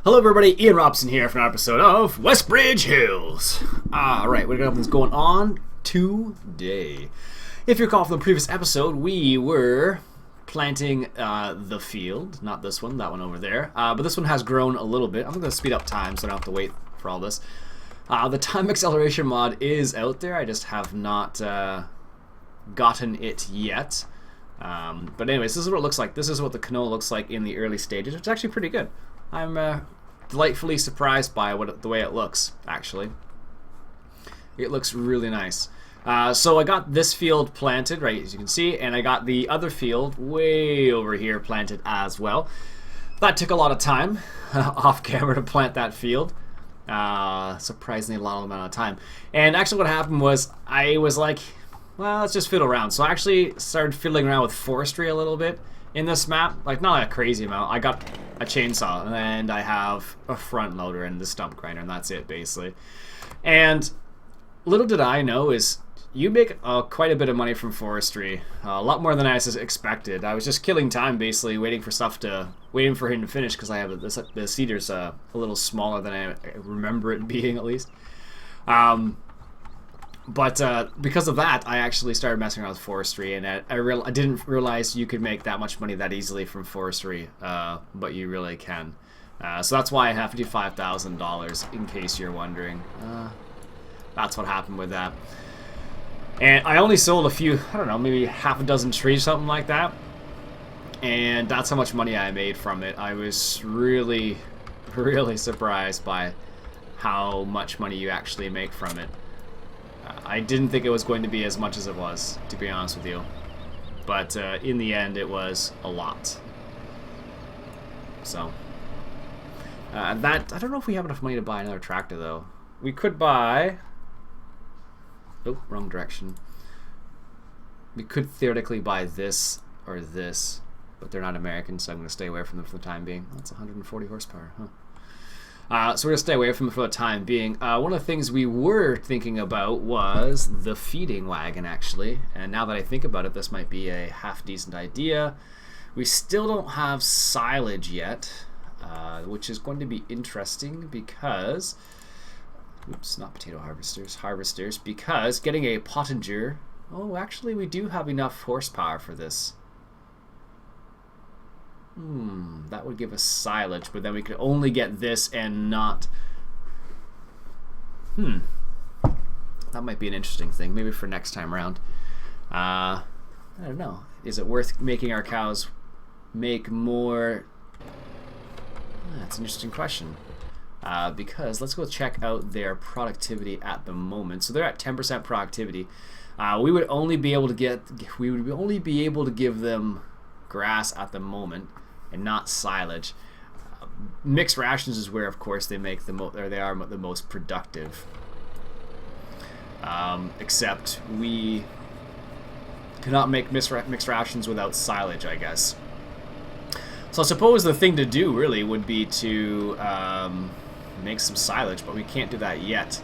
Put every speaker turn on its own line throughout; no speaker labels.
Hello everybody, Iain Robson here for an episode of Westbridge Hills. Alright, what is going on today? If you recall from the previous episode, we were planting the field. Not this one, that one over there. But this one has grown a little bit. I'm going to speed up time so I don't have to wait for all this. The time acceleration mod is out there. I just have not gotten it yet. But anyways, this is what it looks like. This is what the canola looks like in the early stages. It's actually pretty good. I'm delightfully surprised by the way it looks, actually. It looks really nice. So I got this field planted, right, as you can see, and I got the other field way over here planted as well. That took a lot of time off camera to plant that field. Surprisingly long amount of time. And actually what happened was I was like, well, let's just fiddle around. So I actually started fiddling around with forestry a little bit in this map. Like, not a crazy amount. I got a chainsaw, and I have a front loader and the stump grinder, and that's it, basically. And little did I know is you make quite a bit of money from forestry. A lot more than I expected. I was just killing time, basically, waiting for him to finish, because I have the cedar's a little smaller than I remember it being, at least. But because of that, I actually started messing around with forestry, and I didn't realize you could make that much money that easily from forestry, but you really can. So that's why I have $55,000, in case you're wondering. That's what happened with that. And I only sold a few, I don't know, maybe half a dozen trees, something like that. And that's how much money I made from it. I was really, really surprised by how much money you actually make from it. I didn't think it was going to be as much as it was, to be honest with you. But in the end, it was a lot. So, I don't know if we have enough money to buy another tractor, though. We could buy... Oh, wrong direction. We could theoretically buy this or this, but they're not American, so I'm going to stay away from them for the time being. That's 140 horsepower, huh? So we're going to stay away from it for the time being. One of the things we were thinking about was the feeding wagon, actually. And now that I think about it, this might be a half-decent idea. We still don't have silage yet, which is going to be interesting because... Oops, not potato harvesters, because getting a pottinger... Oh, actually, we do have enough horsepower for this. That would give us silage, but then we could only get this and not... That might be an interesting thing, maybe for next time around. I don't know. Is it worth making our cows make more... That's an interesting question. Because let's go check out their productivity at the moment. So they're at 10% productivity. We would only be able to give them grass at the moment, and not silage. Mixed rations is where, of course, they make the most productive. Except we cannot make mixed rations without silage, I guess. So I suppose the thing to do really would be to make some silage, but we can't do that yet.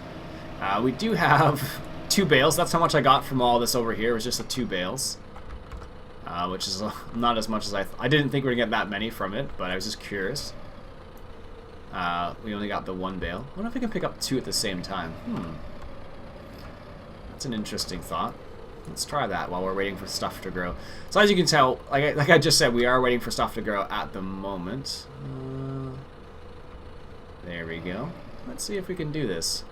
We do have 2 bales. That's how much I got from all this over here. It was just the 2 bales. Which is not as much as I didn't think we were going to get that many from it, but I was just curious. We only got the 1 bale. I wonder if we can pick up 2 at the same time. That's an interesting thought. Let's try that while we're waiting for stuff to grow. So as you can tell, like I just said, we are waiting for stuff to grow at the moment. There we go. Let's see if we can do this.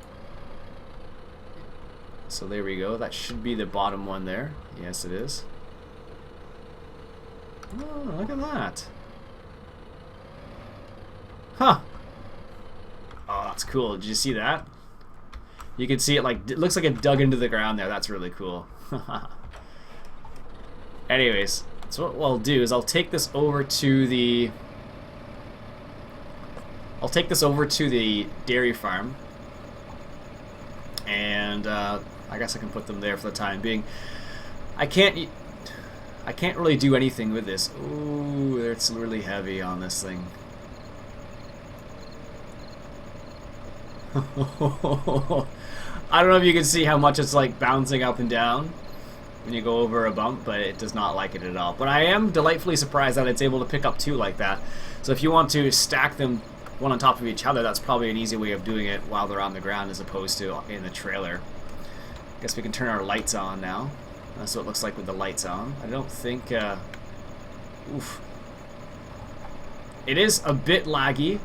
So there we go. That should be the bottom one there. Yes, it is. Oh, look at that. Huh. Oh, that's cool. Did you see that? You can see it it looks like it dug into the ground there. That's really cool. Anyways, so what I'll do is I'll take this over to the dairy farm. And I guess I can put them there for the time being. I can't really do anything with this. Ooh, it's really heavy on this thing. I don't know if you can see how much it's like bouncing up and down when you go over a bump, but it does not like it at all. But I am delightfully surprised that it's able to pick up 2 like that. So if you want to stack them one on top of each other, that's probably an easy way of doing it while they're on the ground as opposed to in the trailer. Guess we can turn our lights on now. That's what it looks like with the lights on. I don't think... oof. It is a bit laggy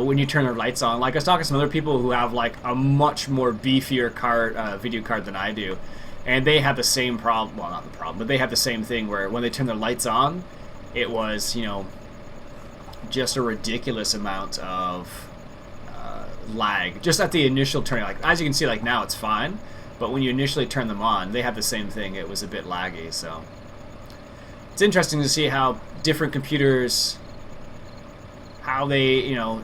when you turn their lights on. Like, I was talking to some other people who have like a much more beefier card, video card than I do, and they had the same problem. Well, not the problem, but they had the same thing where when they turned their lights on, it was, you know, just a ridiculous amount of lag just at the initial turning. Like, as you can see, like now it's fine, but when you initially turn them on, they had the same thing. It was a bit laggy, so it's interesting to see how different computers, how they, you know,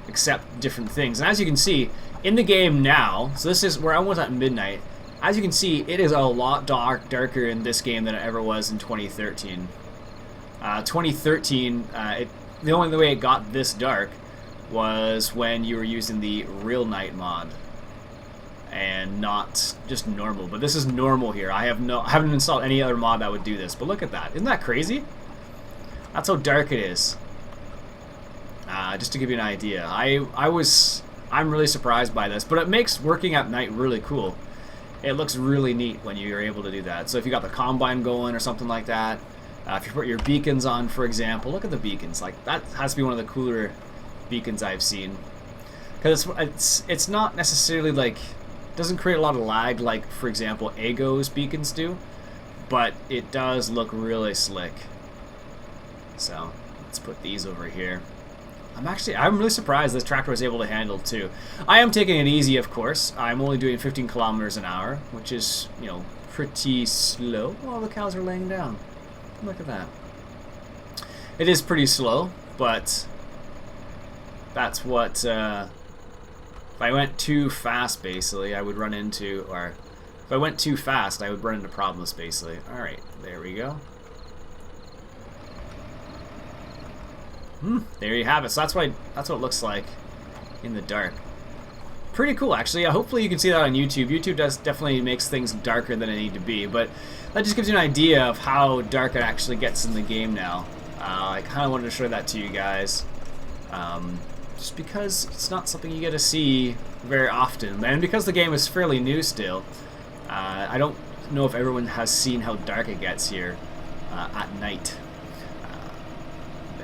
accept different things. And as you can see in the game now, so this is we're almost at midnight. As you can see, it is a lot darker in this game than it ever was in 2013. 2013, the only way it got this dark was when you were using the real night mod and not just normal. But this is normal here. I haven't installed any other mod that would do this. But look at that. Isn't that crazy? That's how dark it is. Just to give you an idea. I'm really surprised by this, but it makes working at night really cool. It looks really neat when you're able to do that. So if you got the combine going or something like that, if you put your beacons on, for example, look at the beacons. Like, that has to be one of the cooler beacons I've seen, because it's not necessarily like, doesn't create a lot of lag like, for example, Ego's beacons do, but it does look really slick. So let's put these over here. I'm really surprised this tractor was able to handle too. I am taking it easy, of course. I'm only doing 15 kilometers an hour, which is, you know, pretty slow. Oh, the cows are laying down. Look at that. It is pretty slow, but that's what, if I went too fast, basically, I would run into, or if I went too fast, I would run into problems, basically. Alright, there we go. There you have it. So that's what it looks like in the dark. Pretty cool, actually. Hopefully you can see that on YouTube. YouTube definitely makes things darker than they need to be, but that just gives you an idea of how dark it actually gets in the game now. I kind of wanted to show that to you guys, just because it's not something you get to see very often, and because the game is fairly new still. I don't know if everyone has seen how dark it gets here at night.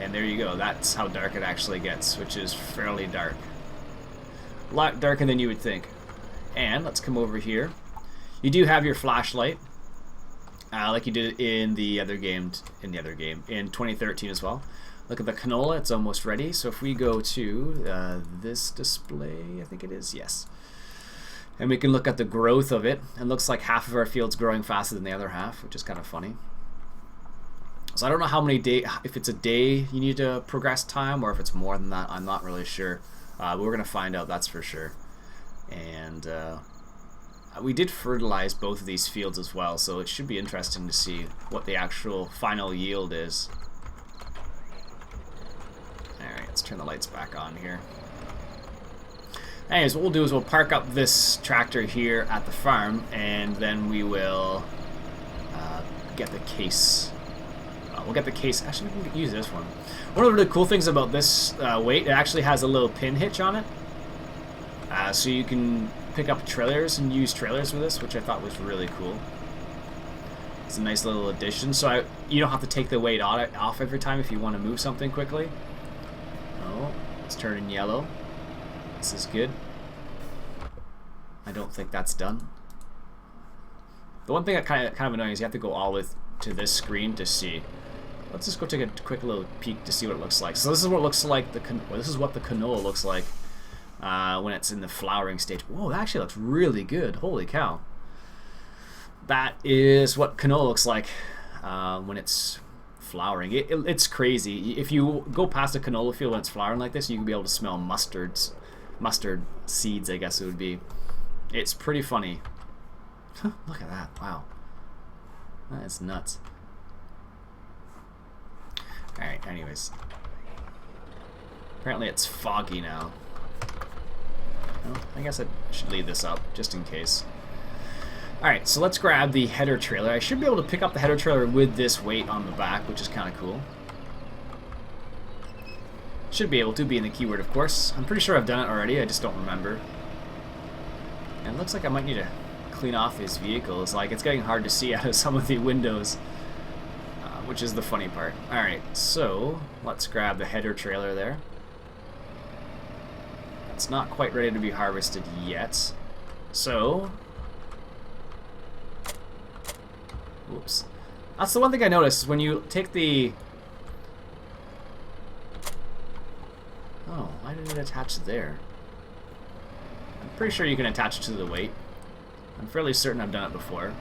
And there you go, that's how dark it actually gets, which is fairly dark. A lot darker than you would think. And let's come over here. You do have your flashlight, like you did in the other game, in 2013 as well. Look at the canola, it's almost ready. So if we go to this display, I think it is, yes. And we can look at the growth of it. It looks like half of our field's growing faster than the other half, which is kind of funny. So I don't know how many days, if it's a day you need to progress time, or if it's more than that, I'm not really sure. But we're going to find out, that's for sure. And we did fertilize both of these fields as well, so it should be interesting to see what the actual final yield is. Alright, let's turn the lights back on here. Anyways, what we'll do is we'll park up this tractor here at the farm, and then we will get the case. We'll get the case. Actually, we can use this one. One of the really cool things about this weight, it actually has a little pin hitch on it. So you can pick up trailers and use trailers with this, which I thought was really cool. It's a nice little addition. So you don't have to take the weight off every time if you want to move something quickly. Oh, it's turning yellow. This is good. I don't think that's done. The one thing that kind of annoying is you have to go all the way to this screen to see. Let's just go take a quick little peek to see what it looks like. So this is what it looks like. This is what the canola looks like when it's in the flowering stage. Whoa, that actually looks really good. Holy cow! That is what canola looks like when it's flowering. It's crazy. If you go past a canola field when it's flowering like this, you can be able to smell mustard seeds, I guess it would be. It's pretty funny. Look at that! Wow, that is nuts. Alright, anyways. Apparently it's foggy now. Well, I guess I should leave this up, just in case. Alright, so let's grab the header trailer. I should be able to pick up the header trailer with this weight on the back, which is kind of cool. Should be able to be in the keyword, of course. I'm pretty sure I've done it already, I just don't remember. And it looks like I might need to clean off these vehicles. Like, it's getting hard to see out of some of the windows, which is the funny part. Alright, so let's grab the header trailer there. It's not quite ready to be harvested yet. So, oops. That's the one thing I noticed, is when you take the... Oh, why did it attach there? I'm pretty sure you can attach it to the weight. I'm fairly certain I've done it before.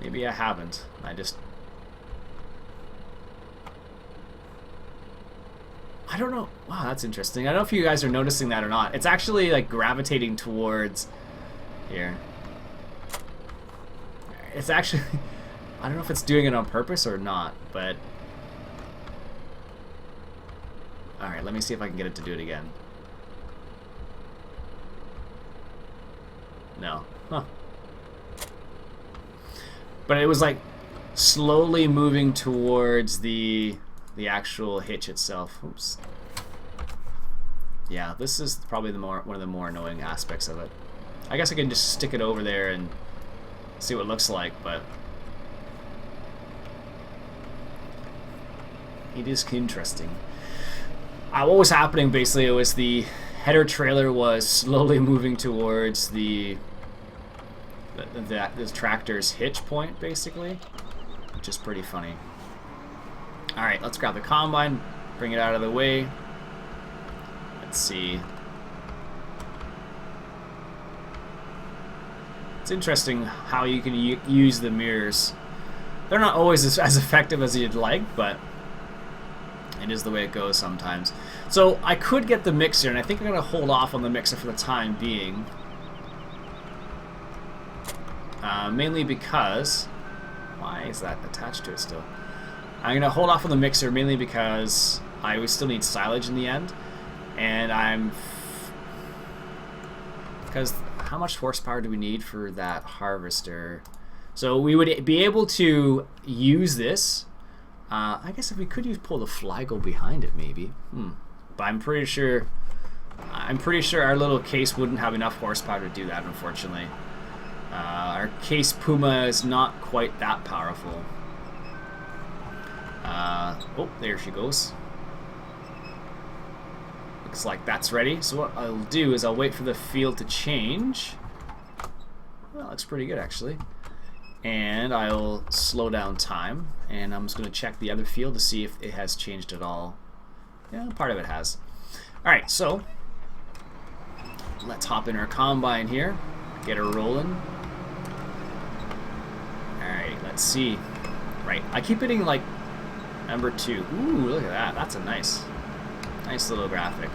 Maybe I haven't. I don't know. Wow, that's interesting. I don't know if you guys are noticing that or not. It's actually like gravitating towards here. It's actually... I don't know if it's doing it on purpose or not, but... Alright, let me see if I can get it to do it again. No. Huh. But it was like slowly moving towards the actual hitch itself. Oops. Yeah, this is probably one of the more annoying aspects of it. I guess I can just stick it over there and see what it looks like, but it is interesting. What was happening basically was the header trailer was slowly moving towards the tractor's hitch point, basically, which is pretty funny. Alright, let's grab the combine, bring it out of the way. Let's see. It's interesting how you can use the mirrors. They're not always as effective as you'd like, but it is the way it goes sometimes. So I could get the mixer, and I think I'm going to hold off on the mixer for the time being. Mainly because... Why is that attached to it still? I'm going to hold off on the mixer mainly because I still need silage in the end. And because how much horsepower do we need for that harvester? So we would be able to use this. I guess if we could pull the flagel behind it, maybe. But I'm pretty sure our little case wouldn't have enough horsepower to do that, unfortunately. Our case Puma is not quite that powerful. Oh, there she goes. Looks like that's ready. So what I'll do is I'll wait for the field to change. Well, looks pretty good actually. And I'll slow down time, and I'm just going to check the other field to see if it has changed at all. Yeah, part of it has. Alright, so let's hop in our combine here, get her rolling. Alright, let's see. Right, I keep hitting like number 2. Ooh, look at that. That's a nice little graphic.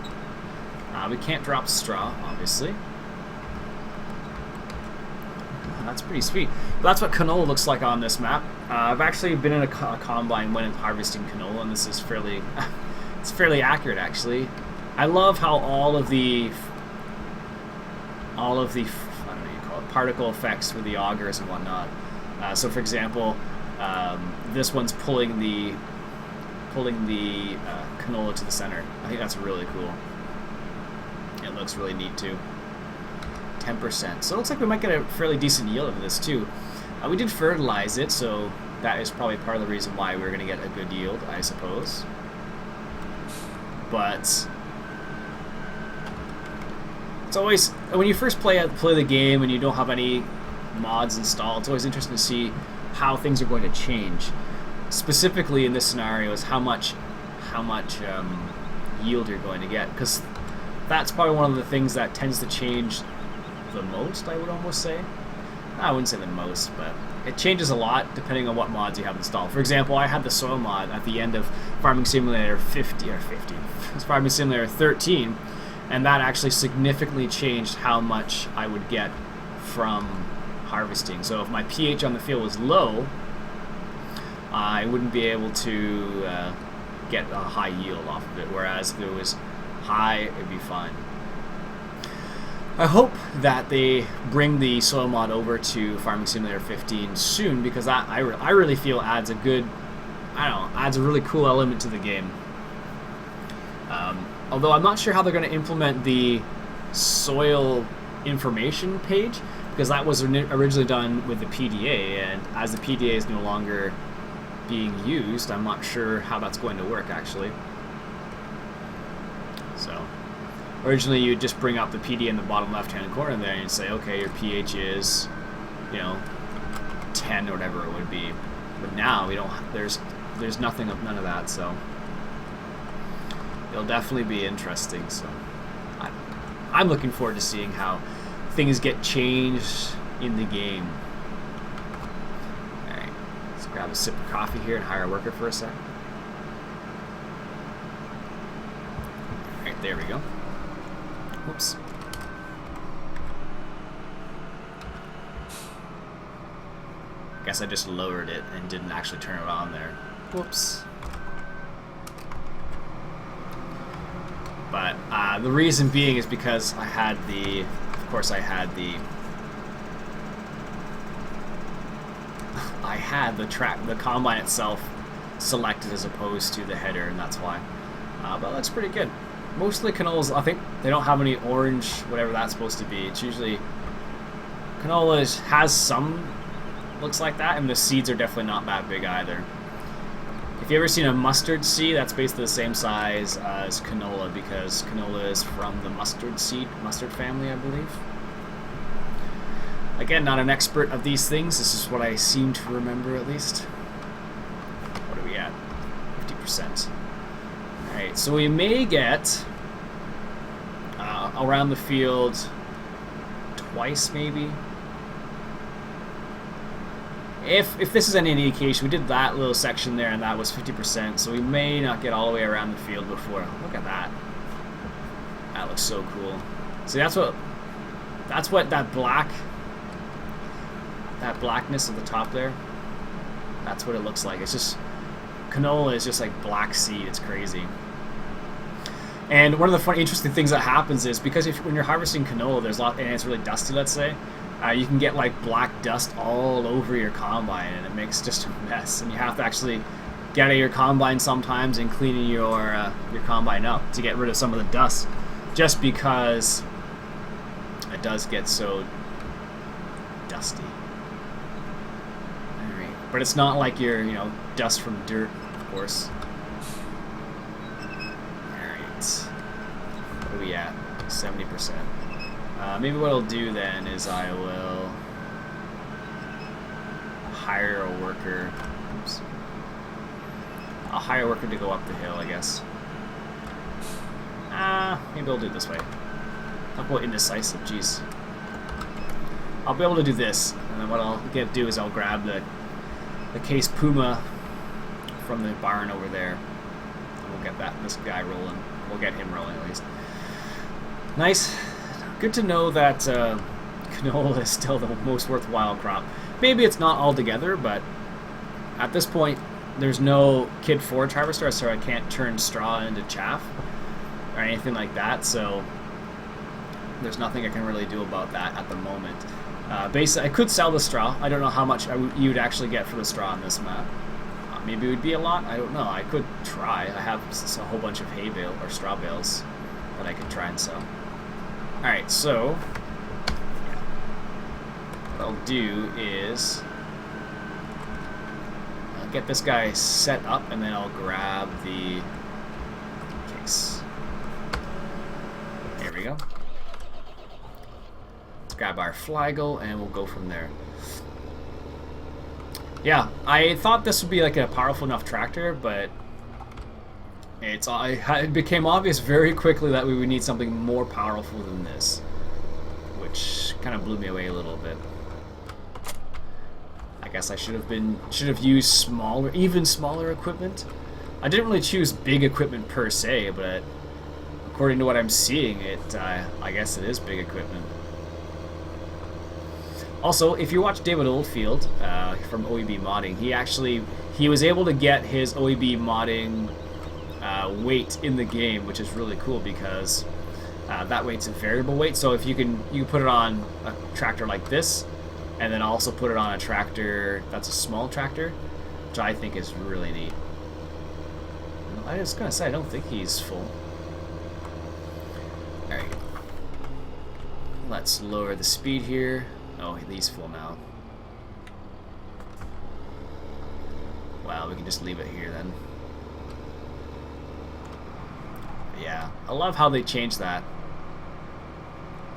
We can't drop straw, obviously. That's pretty sweet. But that's what canola looks like on this map. I've actually been in a combine when harvesting canola, and this is fairly, it's fairly accurate actually. I love how all of the I don't know what you call it, particle effects with the augers and whatnot. So for example, this one's pulling the canola to the center. I think that's really cool. It looks really neat too. 10%. So it looks like we might get a fairly decent yield of this too. We did fertilize it, so that is probably part of the reason why we're going to get a good yield, I suppose. But it's always, when you first play the game and you don't have any mods installed, it's always interesting to see how things are going to change. Specifically in this scenario is how much yield you're going to get, because that's probably one of the things that tends to change the most, I would almost say. I wouldn't say the most, but it changes a lot depending on what mods you have installed. For example, I had the soil mod at the end of Farming Simulator 50, it's Farming Simulator 13, and that actually significantly changed how much I would get from harvesting. So if my pH on the field was low, I wouldn't be able to get a high yield off of it, whereas if it was high, it'd be fine. I hope that they bring the soil mod over to Farming Simulator 15 soon, because that I really feel adds a good, adds a really cool element to the game. Although I'm not sure how they're going to implement the soil information page, because that was originally done with the PDA, and as the PDA is no longer being used, I'm not sure how that's going to work actually. So originally you'd just bring up the PDA in the bottom left hand corner there and you'd say, okay, your pH is, you know, 10 or whatever it would be. But now we don't. There's nothing of none of that. So it'll definitely be interesting. So I'm looking forward to seeing how things get changed in the game. All right, let's grab a sip of coffee here and hire a worker for a sec. All right, there we go. Whoops. Guess I just lowered it and didn't actually turn it on there. Whoops. But the reason being is because I had the, of course I had the the combine itself selected as opposed to the header, and that's why. But it looks pretty good. Mostly canolas, I think they don't have any orange, whatever that's supposed to be. It's usually, canola has some looks like that, and the seeds are definitely not that big either. If you ever seen a mustard seed, that's basically the same size as canola, because canola is from the mustard family, I believe. Again, not an expert of these things. This is what I seem to remember, at least. What are we at? 50%. Alright, so we may get around the field twice, maybe. If this is any indication, we did that little section there, and that was 50%, so we may not get all the way around the field before. Look at that. That looks so cool. See, that's what that blackness at the top there, that's what it looks like. It's just, canola is just like black seed. It's crazy. And one of the funny, interesting things that happens is, because when you're harvesting canola, there's a lot, and it's really dusty, let's say, you can get like black dust all over your combine, and it makes just a mess. And you have to actually get out of your combine sometimes and clean your combine up to get rid of some of the dust, just because it does get so dusty. All right, but it's not like your dust from dirt, of course. All right, what are we at? 70%. Maybe what I'll do then is I will hire a worker. Oops. I'll hire a worker to go up the hill, I guess. Maybe I'll do it this way. Talk about indecisive, jeez. I'll be able to do this, and then what I'll do is I'll grab the case Puma from the barn over there, and we'll get this guy rolling. We'll get him rolling at least. Nice. Good to know that canola is still the most worthwhile crop. Maybe it's not all together, but at this point, there's no kid forage harvester, so I can't turn straw into chaff or anything like that. So there's nothing I can really do about that at the moment. Basically, I could sell the straw. I don't know how much you'd actually get for the straw on this map. Maybe it would be a lot. I don't know. I could try. I have a whole bunch of hay bale or straw bales that I could try and sell. Alright, so what I'll do is I'll get this guy set up, and then I'll grab the case. There we go. Let's grab our flagel, and we'll go from there. Yeah, I thought this would be like a powerful enough tractor, but it became obvious very quickly that we would need something more powerful than this, which kind of blew me away a little bit. I guess I should have used even smaller equipment. I didn't really choose big equipment per se, but according to what I'm seeing, I guess it is big equipment. Also, if you watch David Oldfield from OEB Modding, he was able to get his OEB modding weight in the game, which is really cool, because that weight's a variable weight. So if you can put it on a tractor like this, and then also put it on a tractor that's a small tractor, which I think is really neat. I was gonna say, I don't think he's full. Let's lower the speed here. Oh, he's full now. Wow, we can just leave it here then. Yeah, I love how they changed that.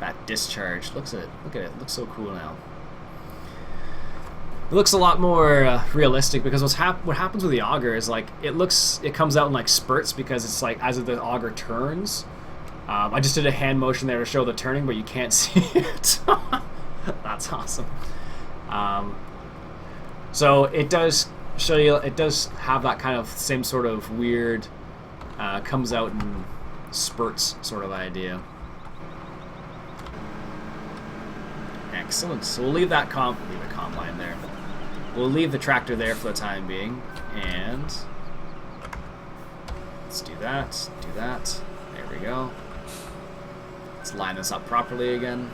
That discharge. Look at it. It looks so cool now. It looks a lot more realistic because what happens with the auger is like it comes out in like spurts because it's like as the auger turns. I just did a hand motion there to show the turning, but you can't see it. That's awesome. So it does show you. It does have that kind of same sort of weird comes out in spurts sort of idea. Excellent. So we'll leave that combine there. We'll leave the tractor there for the time being, and let's do that. Do that. There we go. Let's line this up properly again.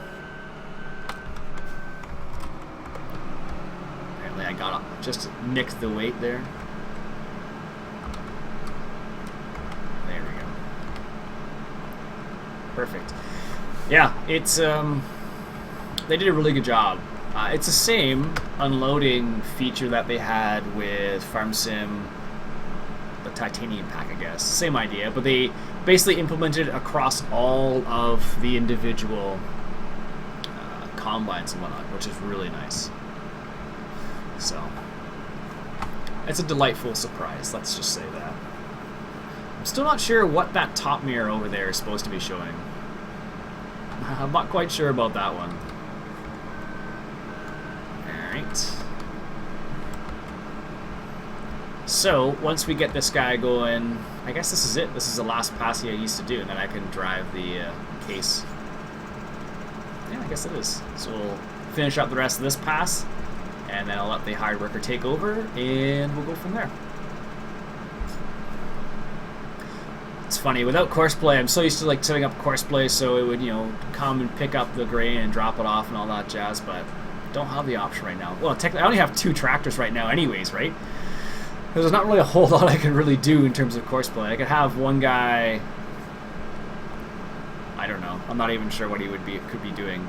Apparently, I got up, just nicked the weight there. There we go. Perfect. Yeah, it's they did a really good job. It's the same unloading feature that they had with Farm Sim, the Titanium Pack, I guess. Same idea, but they basically implemented it across all of the individual combines and whatnot, which is really nice. So, it's a delightful surprise, let's just say that. I'm still not sure what that top mirror over there is supposed to be showing. I'm not quite sure about that one. Alright. So, once we get this guy going, I guess this is it. This is the last pass I used to do, and then I can drive the case. Yeah, I guess it is. So we'll finish up the rest of this pass, and then I'll let the hired worker take over, and we'll go from there. It's funny, without courseplay, I'm so used to like setting up courseplay so it would, you know, come and pick up the grain and drop it off and all that jazz, but don't have the option right now. Well, technically, I only have 2 tractors right now anyways, right? There's not really a whole lot I can really do in terms of courseplay. I could have one guy, I don't know, I'm not even sure what he could be doing.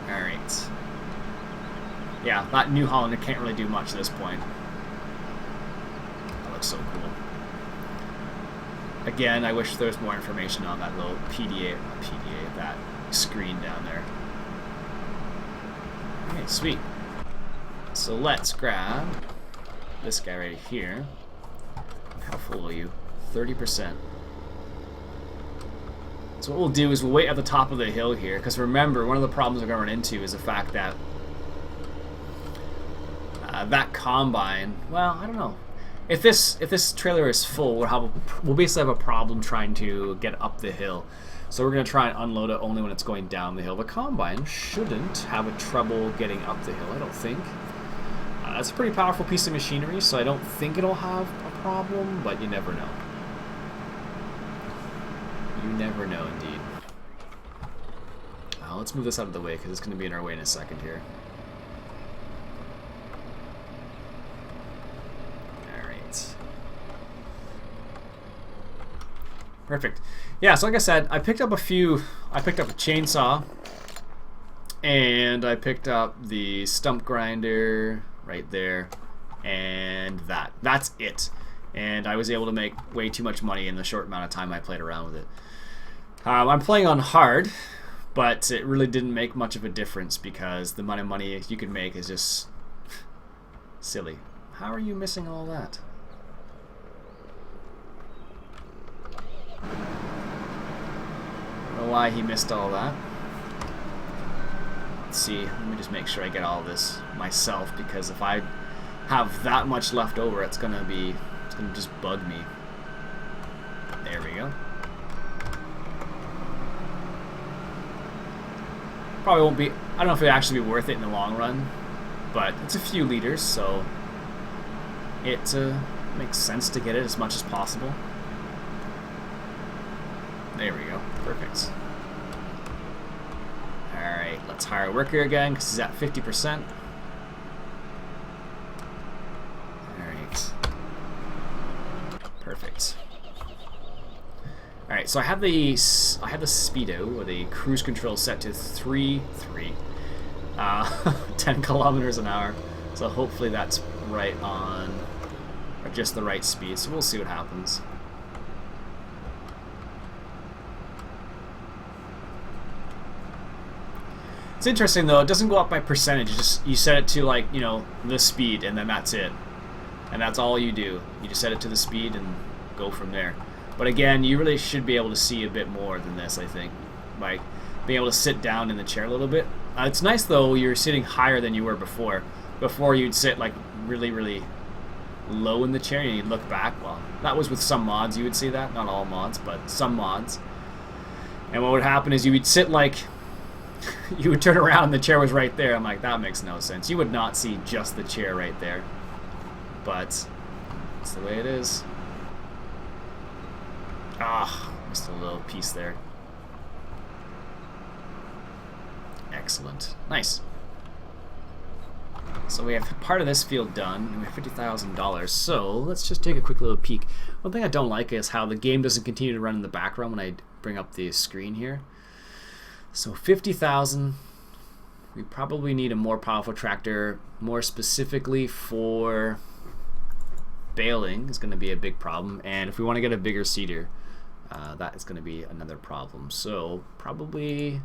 Alright. Yeah, that New Hollander can't really do much at this point. That looks so cool. Again, I wish there was more information on that little PDA, that screen down there. Okay, sweet. So let's grab this guy right here. How full are you? 30%. So what we'll do is we'll wait at the top of the hill here, because remember, one of the problems we're going to run into is the fact that that combine, well, I don't know. If this trailer is full, we'll basically have a problem trying to get up the hill. So we're going to try and unload it only when it's going down the hill. The combine shouldn't have a trouble getting up the hill, I don't think. It's a pretty powerful piece of machinery, so I don't think it'll have a problem, but you never know. You never know, indeed. Let's move this out of the way, because it's going to be in our way in a second here. Alright. Perfect. Yeah, so like I said, I picked up a chainsaw, and I picked up the stump grinder right there, and that's it. And I was able to make way too much money in the short amount of time I played around with it. I'm playing on hard, but it really didn't make much of a difference because the amount of money you can make is just silly. How are you missing all that? I don't know why he missed all that. Let's see, let me just make sure I get all this myself, because if I have that much left over, it's gonna just bug me. There we go. Probably won't be, I don't know if it'll actually be worth it in the long run, but it's a few liters, so it makes sense to get it as much as possible. There we go, perfect. Alright, let's hire a worker again, because he's at 50%. Alright. Perfect. Alright, Alright, so I have the speedo, or the cruise control, set to 10 kilometers an hour. So hopefully that's right on, or just the right speed. So we'll see what happens. It's interesting though, it doesn't go up by percentage. It's just, you set it to, like, you know, the speed, and then that's it. And that's all you do. You just set it to the speed and go from there. But again, you really should be able to see a bit more than this, I think. Like, being able to sit down in the chair a little bit. It's nice though, you're sitting higher than you were before. Before you'd sit like really, really low in the chair and you'd look back. Well, that was with some mods you would see that. Not all mods, but some mods. And what would happen is you would sit like... you would turn around and the chair was right there. I'm like, that makes no sense. You would not see just the chair right there. But it's the way it is. Ah, missed a little piece there. Excellent. Nice. So we have part of this field done, and we have $50,000. So let's just take a quick little peek. One thing I don't like is how the game doesn't continue to run in the background when I bring up the screen here. So 50,000. We probably need a more powerful tractor, more specifically for baling is going to be a big problem, and if we want to get a bigger seeder, that is going to be another problem. So probably,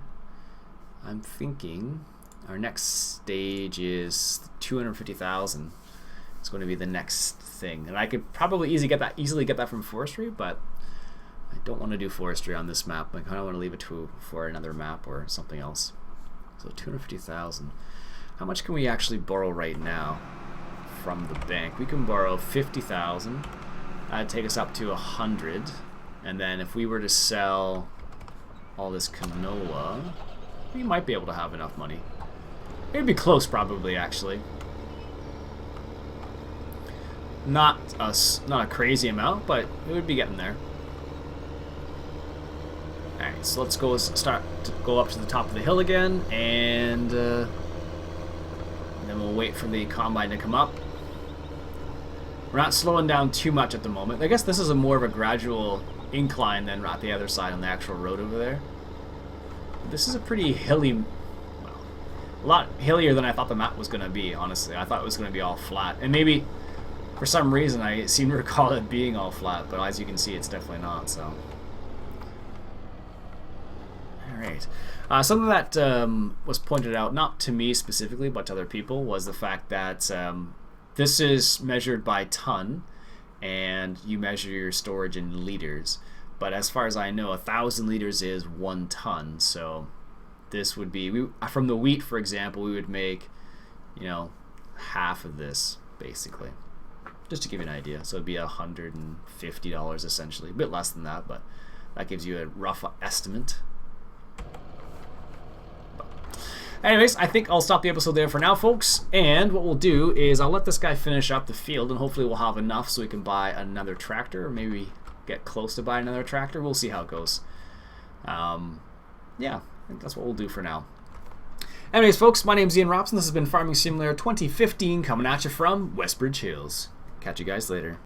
I'm thinking our next stage is 250,000. It's going to be the next thing, and I could probably easily get that from forestry, but I don't want to do forestry on this map. I kind of want to leave it for another map or something else. So 250,000. How much can we actually borrow right now from the bank? We can borrow 50,000. That'd take us up to 100. And then if we were to sell all this canola, we might be able to have enough money. It'd be close, probably, actually. Not a crazy amount, but it would be getting there. Alright, so let's go up to the top of the hill again, and then we'll wait for the combine to come up. We're not slowing down too much at the moment. I guess this is more of a gradual incline than at the other side on the actual road over there. This is a pretty hilly, well, a lot hillier than I thought the map was going to be, honestly. I thought it was going to be all flat. And maybe, for some reason, I seem to recall it being all flat, but as you can see, it's definitely not, so... Alright. Something that was pointed out, not to me specifically, but to other people, was the fact that this is measured by ton, and you measure your storage in liters. But as far as I know, 1,000 liters is 1 ton. So this would be, from the wheat, for example, we would make, you know, half of this, basically. Just to give you an idea. So it'd be $150 essentially. A bit less than that, but that gives you a rough estimate. Anyways, I think I'll stop the episode there for now, folks. And what we'll do is I'll let this guy finish up the field, and hopefully we'll have enough so we can buy another tractor, or maybe get close to buying another tractor. We'll see how it goes. Yeah, I think that's what we'll do for now. Anyways, folks, my name's Iain Robson. This has been Farming Simulator 2015, coming at you from Westbridge Hills. Catch you guys later.